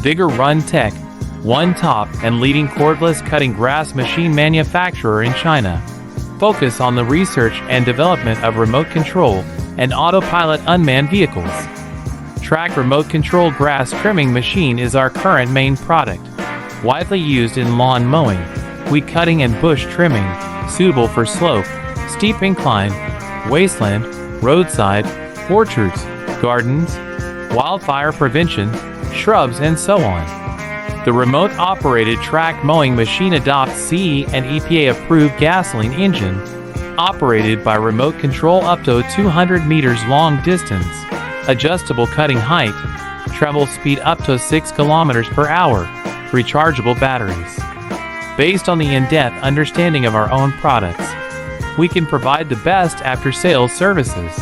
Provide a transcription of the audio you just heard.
Vigorun Tech, one top and leading cordless cutting grass machine manufacturer in China. Focus on the research and development of remote control and autopilot unmanned vehicles. Track remote control grass trimming machine is our current main product. Widely used in lawn mowing, weed cutting and bush trimming, suitable for slope, steep incline, wasteland, roadside, orchards, gardens, wildfire prevention, shrubs and so on. The remote-operated track mowing machine adopts CE and EPA-approved gasoline engine, operated by remote control up to 200 meters long distance, adjustable cutting height, travel speed up to 6 kilometers per hour, rechargeable batteries. Based on the in-depth understanding of our own products, we can provide the best after-sales services.